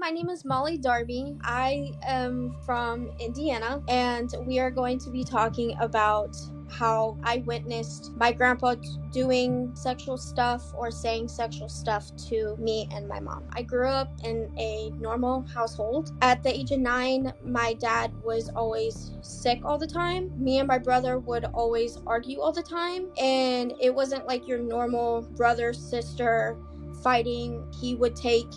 my name is Mollie Darby. I am from Indiana, and we are going to be talking about how I witnessed my grandpa doing sexual stuff or saying sexual stuff to me and my mom. I grew up in a normal household. At the age of 9, my dad was always sick all the time. Me and my brother would always argue all the time, and it wasn't like your normal brother-sister fighting. He would take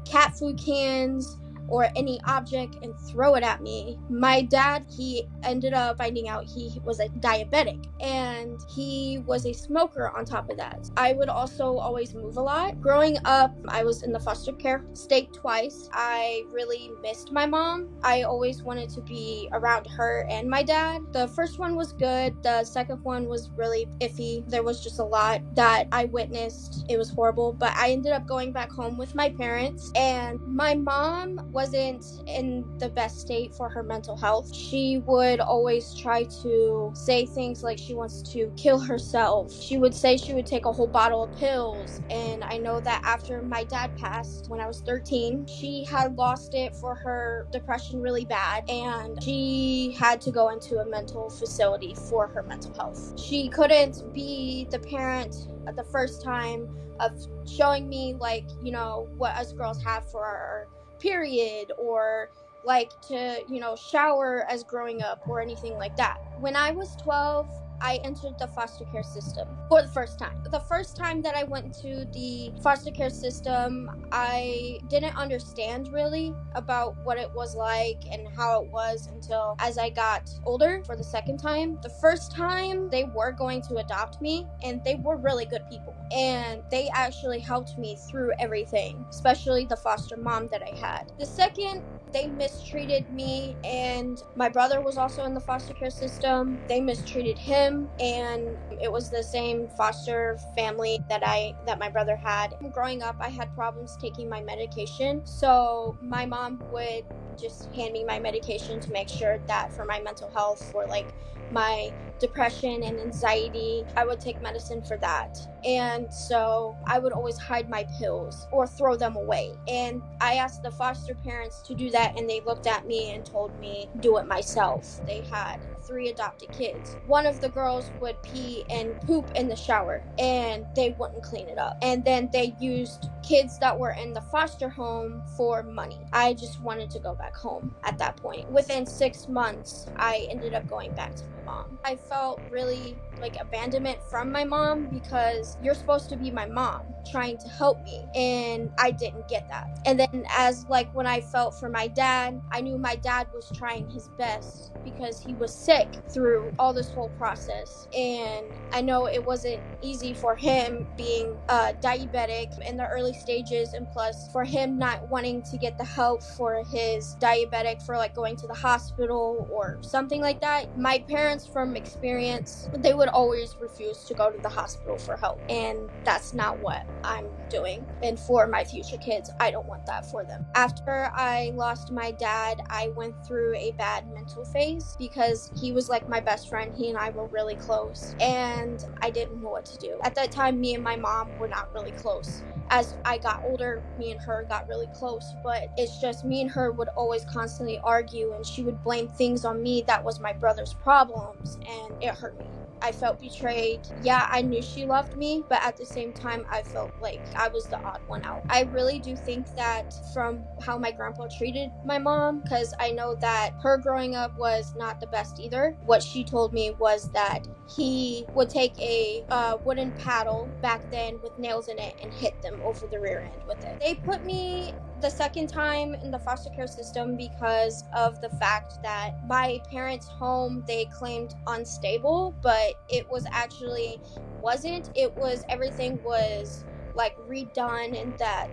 cat food cans or any object and throw it at me. My dad, he ended up finding out he was a diabetic, and he was a smoker on top of that. I would also always move a lot. Growing up, I was in the foster care state twice. I really missed my mom. I always wanted to be around her and my dad. The first one was good. The second one was really iffy. There was just a lot that I witnessed. It was horrible, but I ended up going back home with my parents, and my mom wasn't in the best state for her mental health. She would always try to say things like she wants to kill herself. She would say she would take a whole bottle of pills. And I know that after my dad passed when I was 13, she had lost it for her depression really bad, and she had to go into a mental facility for her mental health. She couldn't be the parent at the first time of showing me, like, you know, what us girls have for our period, or like to, you know, shower as growing up or anything like that. When I was 12, I entered the foster care system for the first time. The first time that I went to the foster care system, I didn't understand really about what it was like and how it was until as I got older for the second time. The first time, they were going to adopt me, and they were really good people. And they actually helped me through everything, especially the foster mom that I had. The second, they mistreated me, and my brother was also in the foster care system. They mistreated him, and it was the same foster family that my brother had. Growing up, I had problems taking my medication, so my mom would just hand me my medication to make sure that for my mental health, for like my depression and anxiety, I would take medicine for that. And so I would always hide my pills or throw them away. And I asked the foster parents to do that, and they looked at me and told me, do it myself. They had 3 adopted kids. One of the girls would pee and poop in the shower, and they wouldn't clean it up. And then they used kids that were in the foster home for money. I just wanted to go back home at that point. Within 6 months, I ended up going back to my mom. I felt really like abandonment from my mom, because you're supposed to be my mom trying to help me, and I didn't get that. And then as like when I felt for my dad, I knew my dad was trying his best because he was sick through all this whole process, and I know it wasn't easy for him being diabetic in the early stages, and plus for him not wanting to get the help for his diabetic, for like going to the hospital or something like that. My parents, from experience, they would always refuse to go to the hospital for help, and that's not what I'm doing. And for my future kids, I don't want that for them. After I lost my dad, I went through a bad mental phase because he was like my best friend. He and I were really close, and I didn't know what to do. At that time, me and my mom were not really close. As I got older, me and her got really close, but it's just me and her would always constantly argue, and she would blame things on me that was my brother's problems, and it hurt me. I felt betrayed. Yeah, I knew she loved me, but at the same time, I felt like I was the odd one out. I really do think that from how my grandpa treated my mom, because I know that her growing up was not the best either. What she told me was that he would take a wooden paddle back then with nails in it and hit them over the rear end with it. They put me the second time in the foster care system because of the fact that my parents' home, they claimed unstable, but it was actually wasn't. It was, everything was like redone in that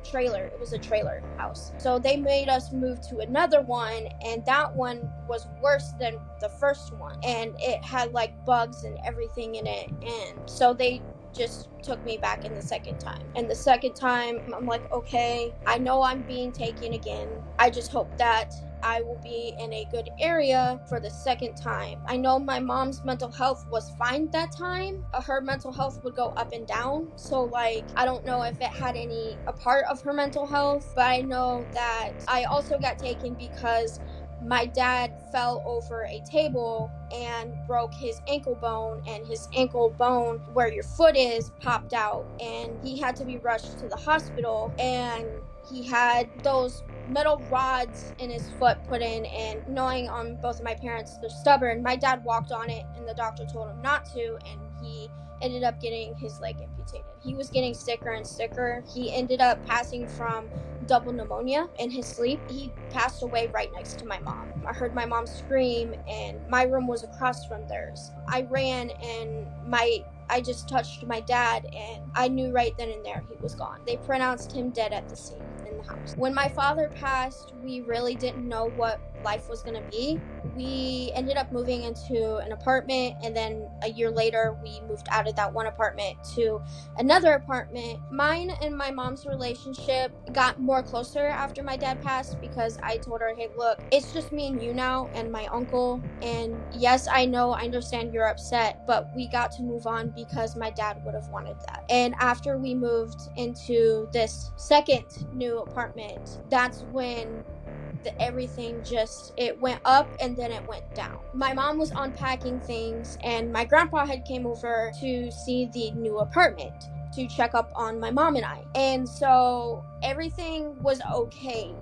trailer. It was a trailer house. So they made us move to another one, and that one was worse than the first one, and it had like bugs and everything in it. And so they just took me back in the second time. And the second time, I'm like, okay, I know I'm being taken again. I just hope that I will be in a good area for the second time. I know my mom's mental health was fine that time. Her mental health would go up and down. So like, I don't know if it had a part of her mental health, but I know that I also got taken because my dad fell over a table and broke his ankle bone, and his ankle bone where your foot is popped out, and he had to be rushed to the hospital, and he had those metal rods in his foot put in, and knowing on both of my parents, they're stubborn. My dad walked on it and the doctor told him not to, and he ended up getting his leg amputated. He was getting sicker and sicker. He ended up passing from double pneumonia in his sleep. He passed away right next to my mom. I heard my mom scream, and my room was across from theirs. I ran, and I just touched my dad, and I knew right then and there he was gone. They pronounced him dead at the scene in the house. When my father passed, we really didn't know what life was going to be. We ended up moving into an apartment, and then a year later we moved out of that one apartment to another apartment. Mine and my mom's relationship got more closer after my dad passed, because I told her, hey, look, it's just me and you now and my uncle, and yes, I understand you're upset, but we got to move on because my dad would have wanted that. And after we moved into this second new apartment, that's when everything it went up and then it went down. My mom was unpacking things, and my grandpa had came over to see the new apartment to check up on my mom and I. And so everything was okay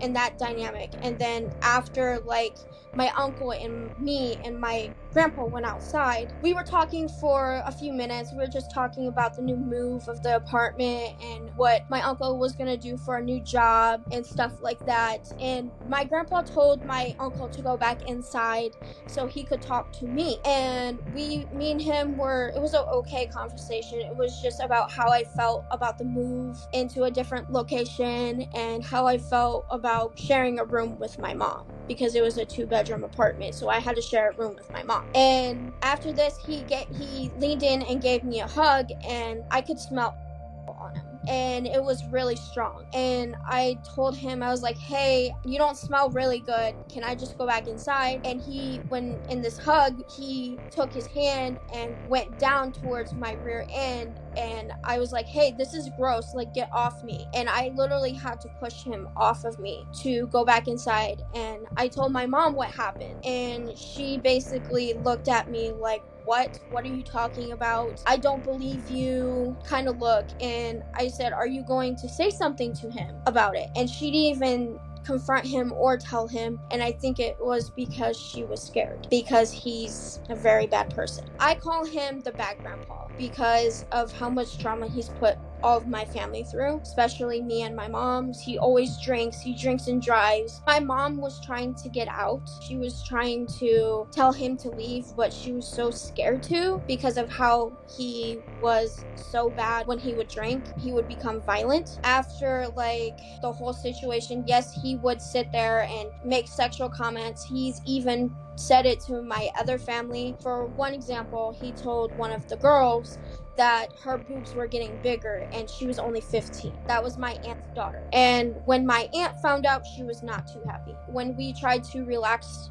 in that dynamic. And then after like my uncle and me and my grandpa went outside, we were talking for a few minutes. We were just talking about the new move of the apartment and what my uncle was gonna do for a new job and stuff like that. And my grandpa told my uncle to go back inside so he could talk to me. And me and him it was an okay conversation. It was just about how I felt about the move into a different location and how I felt about sharing a room with my mom, because it was a 2-bedroom apartment, so I had to share a room with my mom. And after this, he leaned in and gave me a hug, and I could smell on him, and it was really strong. And I told him, I was like, hey, you don't smell really good, can I just go back inside? And when in this hug, he took his hand and went down towards my rear end, and I was like, hey, this is gross, like, get off me. And I literally had to push him off of me to go back inside. And I told my mom what happened, and she basically looked at me like, what are you talking about? I don't believe you kind of look. And I said, are you going to say something to him about it? And she didn't even confront him or tell him, and I think it was because she was scared, because he's a very bad person. I call him the bad grandpa because of how much trauma he's put all of my family through, especially me and my mom. He always drinks. He drinks and drives. My mom was trying to get out. She was trying to tell him to leave, but she was so scared to, because of how he was so bad. When he would drink, he would become violent. After like the whole situation, yes, he would sit there and make sexual comments. He's even said it to my other family. For one example, he told one of the girls that her boobs were getting bigger, and she was only 15. That was my aunt's daughter. And when my aunt found out, she was not too happy. When we tried to relax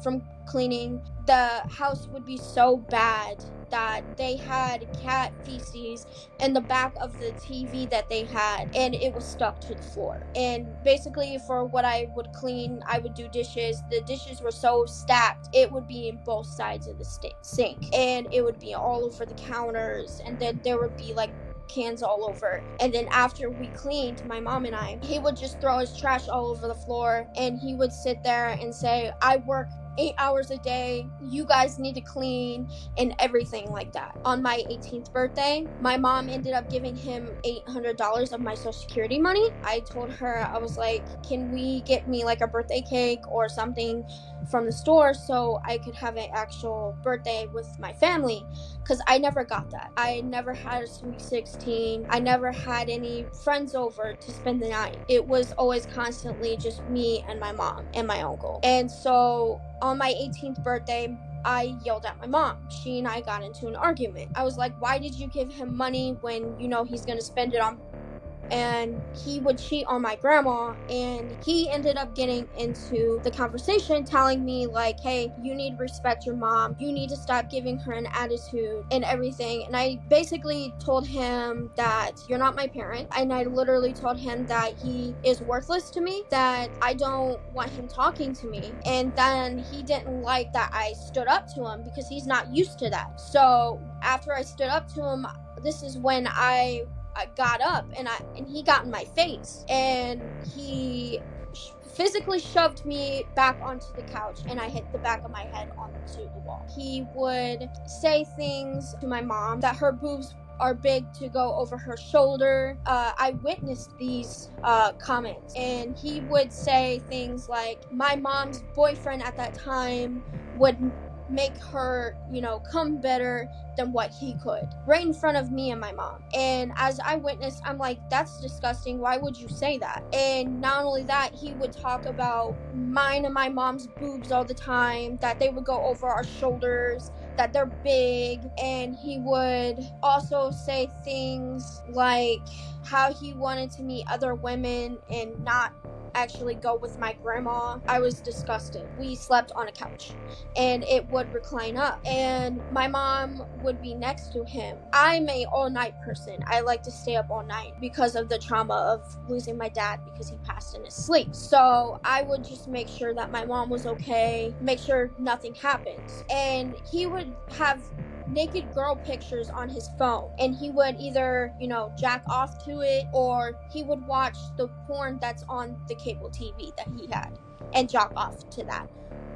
from cleaning, the house would be so bad that they had cat feces in the back of the TV that they had, and it was stuck to the floor. And basically, for what I would clean, I would do dishes. The dishes were so stacked, it would be in both sides of the sink, and it would be all over the counters, and then there would be like cans all over. And then after we cleaned, my mom and I, he would just throw his trash all over the floor, and he would sit there and say, I work 8 hours a day, you guys need to clean, and everything like that. On my 18th birthday, my mom ended up giving him $800 of my social security money. I told her, I was like, can we get me like a birthday cake or something from the store so I could have an actual birthday with my family, because I never got that. I never had a sweet 16. I never had any friends over to spend the night. It was always constantly just me and my mom and my uncle. And so on my 18th birthday, I yelled at my mom. She and I got into an argument. I was like, why did you give him money when you know he's gonna spend it on? And he would cheat on my grandma, and he ended up getting into the conversation telling me like, hey, you need to respect your mom, you need to stop giving her an attitude and everything. And I basically told him that you're not my parent, and I literally told him that he is worthless to me, that I don't want him talking to me. And then he didn't like that I stood up to him because he's not used to that. So after I stood up to him, this is when I got up, and he got in my face, and he physically shoved me back onto the couch, and I hit the back of my head onto the wall. He would say things to my mom that her boobs are big to go over her shoulder. I witnessed these comments, and he would say things like my mom's boyfriend at that time would make her, come better than what he could, right in front of me and my mom. And as I witnessed, I'm like, that's disgusting. Why would you say that? And not only that, he would talk about mine and my mom's boobs all the time, that they would go over our shoulders, that they're big. And he would also say things like how he wanted to meet other women and not actually go with my grandma. I was disgusted. We slept on a couch, and it would recline up, and my mom would be next to him. I'm a all-night person. I like to stay up all night because of the trauma of losing my dad because he passed in his sleep. So I would just make sure that my mom was okay, make sure nothing happens. And he would have naked girl pictures on his phone, and he would either, jack off to it, or he would watch the porn that's on the cable TV that he had and jack off to that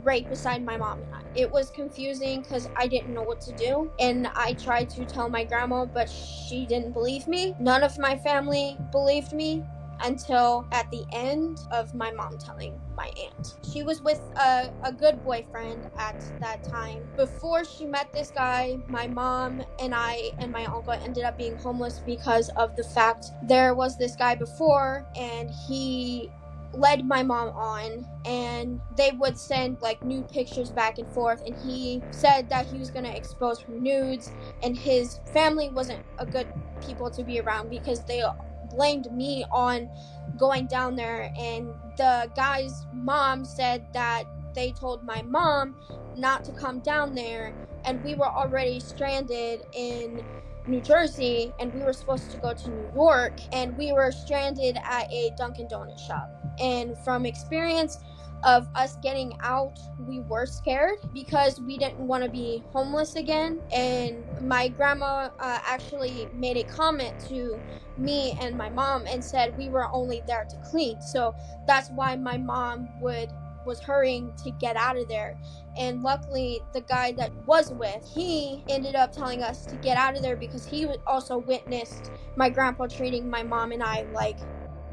right beside my mom and I. It was confusing because I didn't know what to do, and I tried to tell my grandma, but she didn't believe me. None of my family believed me until at the end of my mom telling my aunt. She was with a good boyfriend at that time. Before she met this guy, my mom and I and my uncle ended up being homeless because of the fact there was this guy before, and he led my mom on, and they would send like nude pictures back and forth, and he said that he was going to expose her nudes, and his family wasn't a good people to be around because they blamed me on going down there. And the guy's mom said that they told my mom not to come down there, and we were already stranded in New Jersey, and we were supposed to go to New York, and we were stranded at a Dunkin' Donuts shop. And from experience of us getting out, we were scared because we didn't want to be homeless again. And my grandma actually made a comment to me and my mom and said we were only there to clean. So that's why my mom was hurrying to get out of there. And luckily, the guy that was with, he ended up telling us to get out of there because he also witnessed my grandpa treating my mom and I like,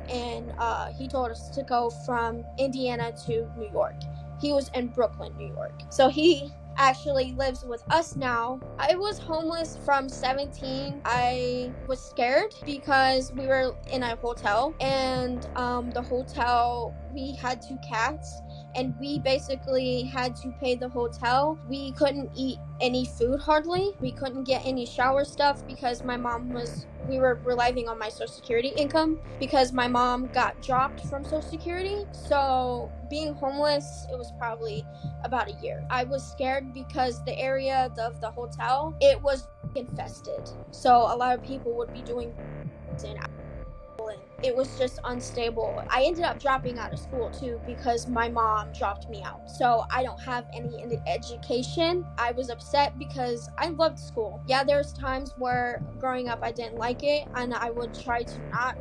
and he told us to go from Indiana to New York. He was in Brooklyn, New York. So he actually lives with us now. I was homeless from 17. I was scared because we were in a hotel, and the hotel, we had 2 cats, and we basically had to pay the hotel. We couldn't eat any food hardly. We couldn't get any shower stuff because we were relying on my Social Security income because my mom got dropped from Social Security. So being homeless, it was probably about a year. I was scared because the area of the hotel, it was infested. So a lot of people would be doing and it was just unstable. I ended up dropping out of school too because my mom dropped me out. So I don't have any education. I was upset because I loved school. Yeah, there's times where growing up I didn't like it, and I would try to not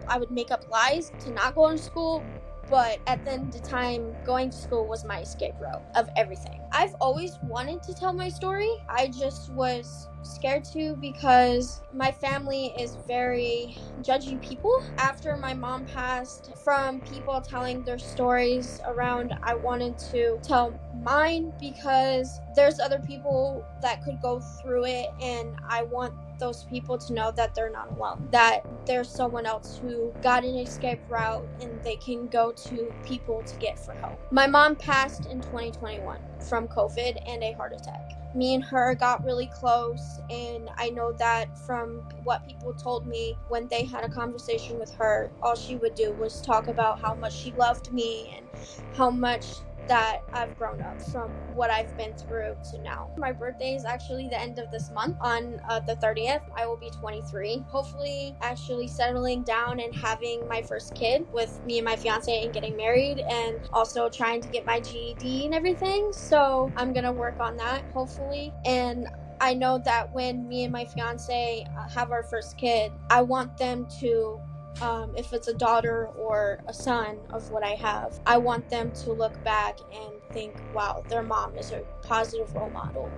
I would make up lies to not go to school. But at the end of the time, going to school was my escape route of everything. I've always wanted to tell my story. I just was scared to because my family is very judgy people. After my mom passed, from people telling their stories around, I wanted to tell mine because there's other people that could go through it, and I want those people to know that they're not alone, that there's someone else who got an escape route and they can go to people to get for help. My mom passed in 2021 from COVID and a heart attack. Me and her got really close, and I know that from what people told me when they had a conversation with her, all she would do was talk about how much she loved me and how much that I've grown up from what I've been through to now. My birthday is actually the end of this month. On the 30th, I will be 23. Hopefully actually settling down and having my first kid with me and my fiance and getting married, and also trying to get my GED and everything. So I'm gonna work on that, hopefully. And I know that when me and my fiance have our first kid, I want them to if it's a daughter or a son of what I have, I want them to look back and think, wow, their mom is a positive role model.